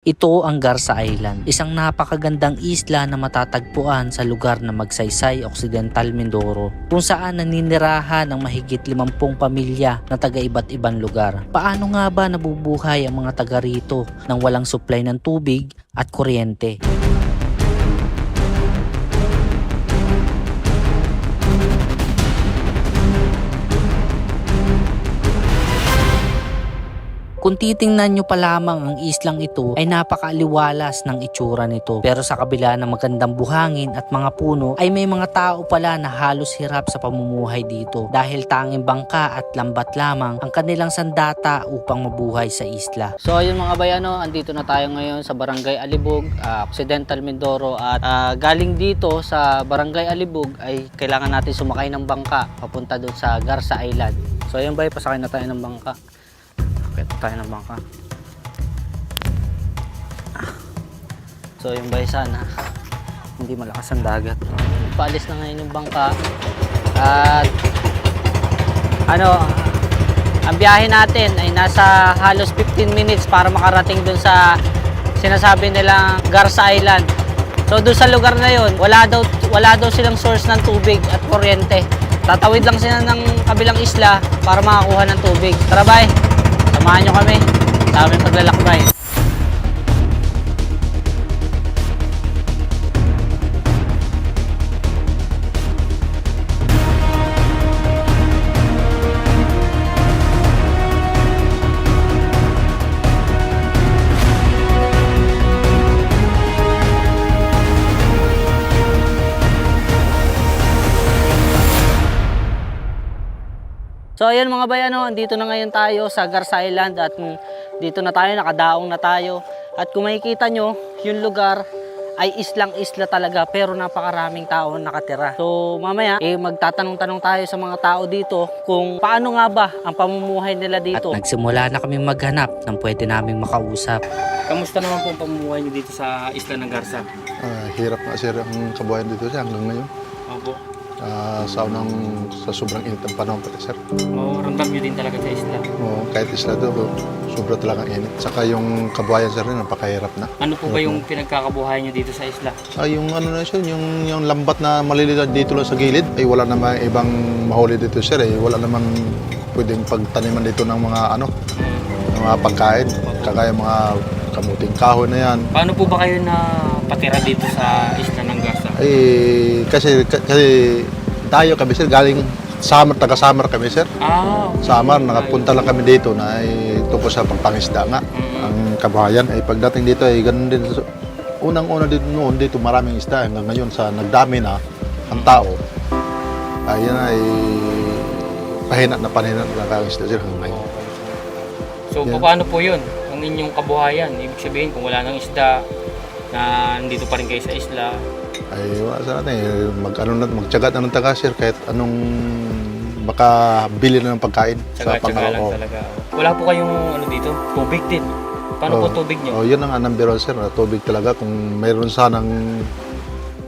Ito ang Garza Island, isang napakagandang isla na matatagpuan sa lugar na Magsaysay, Occidental Mindoro, kung saan naninirahan ng mahigit 50 pamilya na taga iba't ibang lugar. Paano nga ba nabubuhay ang mga taga rito nang walang supply ng tubig at kuryente? Kung titingnan nyo pa lamang ang islang ito ay napakaaliwalas ng itsura nito. Pero sa kabila ng magandang buhangin at mga puno ay may mga tao pala na halos hirap sa pamumuhay dito dahil tanging bangka at lambat lamang ang kanilang sandata upang mabuhay sa isla. So ayun mga bayano, andito na tayo ngayon sa Barangay Alibug, Occidental Mindoro at galing dito sa Barangay Alibug ay kailangan natin sumakay ng bangka papunta doon sa Garza Island. So ayun bay, pasakay na tayo ng bangka. Ito tayo ng bangka. So yung baysan hindi malakas ang dagat. Paalis na ngayon yung bangka. At ang biyahe natin ay nasa halos 15 minutes para makarating dun sa sinasabi nilang Garza Island. So dun sa lugar na yun, wala daw silang source ng tubig at kuryente. Tatawid lang sila ng kabilang isla para makakuha ng tubig. Tara bye! Samahan nyo kami sa aming paglalakbay. So ayan mga bayano, andito na ngayon tayo sa Garza Island at dito na tayo, nakadaong na tayo. At kung makikita nyo, yung lugar ay islang-isla talaga pero napakaraming tao nakatira. So mamaya, magtatanong-tanong tayo sa mga tao dito kung paano nga ba ang pamumuhay nila dito. At nagsimula na kami maghanap ng pwede naming makausap. Kamusta naman po ang pamumuhay nyo dito sa isla ng Garza? Hirap nga sir ang kabuhayan dito siya hanggang ngayon. Opo. Sa sobrang init ng panahon pati sir. Ramdam nyo din talaga sa isla? Kahit isla doon, sobra talagang init. Saka yung kabuhayan sir rin, napakahirap na. Ano po ba yung pinagkakabuhayan nyo dito sa isla? Yung ano na sir, yung lambat na maliliit dito lang sa gilid, ay wala namang ibang mahuli dito sir. Wala namang pwedeng pagtaniman dito ng mga ng mga pagkain. Kagaya mga kamuting kahoy na yan. Paano po ba kayo na patira dito sa isla ng Garza? Kasi tayo kami sir, galing Samar, taga-Samar kami sir. Okay. Samar, nakapunta lang kami dito na tungkol sa pagpangisda nga. Ang kabuhayan ay pagdating dito ay ganun din. Unang-una dito noon, dito maraming isda. Hanggang ngayon sa nagdami na ang tao, ayun ay pahina na isda sir hanggang ngayon. So paano po yun? Ang inyong kabuhayan? Ibig sabihin kung wala ng isda na nandito pa rin kayo sa isla, Ay wala sa natin, magtyaga na ng taga sir kahit anong makabili na ng pagkain sa tsaga-tsaga lang talaga. Wala po kayong dito? Tubig din. Paano po tubig nyo? Yun ang number one sir, tubig talaga. Kung mayroon sanang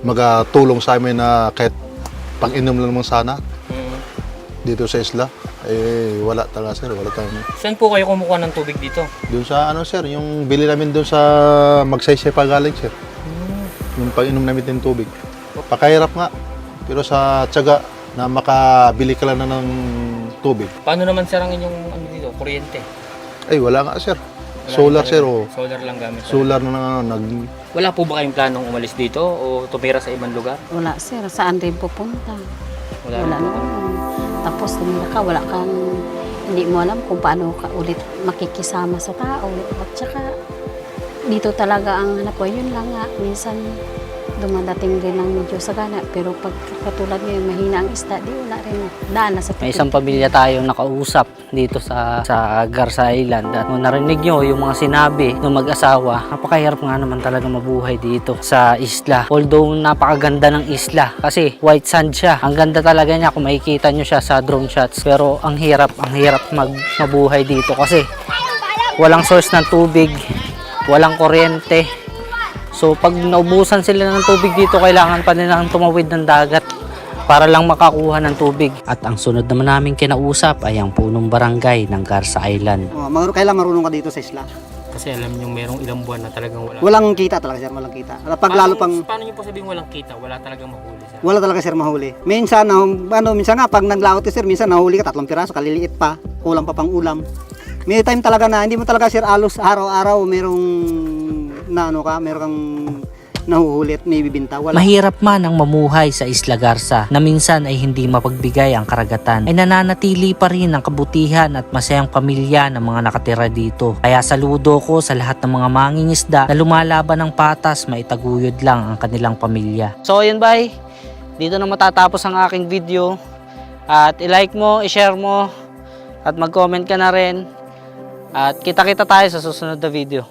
magatulong sa amin na kahit pang-inom lang naman sana dito sa isla, wala talaga sir, wala tayong. Saan po kayo kumukuha ng tubig dito? Doon sa sir, yung bili namin doon sa Magsaysay pa galing sir. Yung pang-inom namin ng tubig. Pakahirap nga, pero sa tiyaga na makabili ka lang na ng tubig. Paano naman sir ang inyong dito, kuryente? Ay wala nga sir. Solar sir o. Solar lang gamit. Solar na Wala po ba kayong planong umalis dito o tumira sa ibang lugar? Wala sir, saan rin pupunta? Wala naman. Tapos tumira ka, wala kang, hindi mo alam kung paano ka ulit makikisama sa tao. At saka dito talaga ang hanap ko, yun lang nga, minsan dumadating din ng medyo sagana. Pero pag katulad ngayon, mahina ang isda, di wala rin daan na sa tubig. May isang pamilya tayong nakausap dito sa Garza Island at kung narinig nyo yung mga sinabi ng mag-asawa, napakahirap nga naman talaga mabuhay dito sa isla. Although napakaganda ng isla kasi white sand siya. Ang ganda talaga niya kung makikita nyo siya sa drone shots. Pero ang hirap mabuhay dito kasi walang source ng tubig, walang kuryente. So pag naubusan sila ng tubig dito, kailangan pa nilang tumawid ng dagat para lang makakuha ng tubig. At ang sunod naman namin kinausap ay ang punong barangay ng Garza Island. Kailan marunong ka dito sa isla? Kasi alam niyo merong ilang buwan na talagang wala. Walang kita talaga sir, walang kita. Pag lalo pang Paano niyo po sabihin walang kita? Wala talagang mahuli sir. wala talaga sir mahuli. Minsan minsan nga pag naglaot sir, minsan nahuli ka 3 piraso, kaliliit pa, kulang pa pang ulam. May time talaga na hindi mo talaga sir alos araw-araw merong meron kang nahuhulit, may bibinta. Wala. Mahirap man ang mamuhay sa Isla Garza na minsan ay hindi mapagbigay ang karagatan, ay nananatili pa rin ang kabutihan at masayang pamilya ng mga nakatira dito. Kaya saludo ko sa lahat ng mga mangingisda na lumalaban ng patas, maitaguyod lang ang kanilang pamilya. So yun bye, dito na matatapos ang aking video. At i-like mo, i-share mo, at mag-comment ka na rin. At kita-kita tayo sa susunod na video.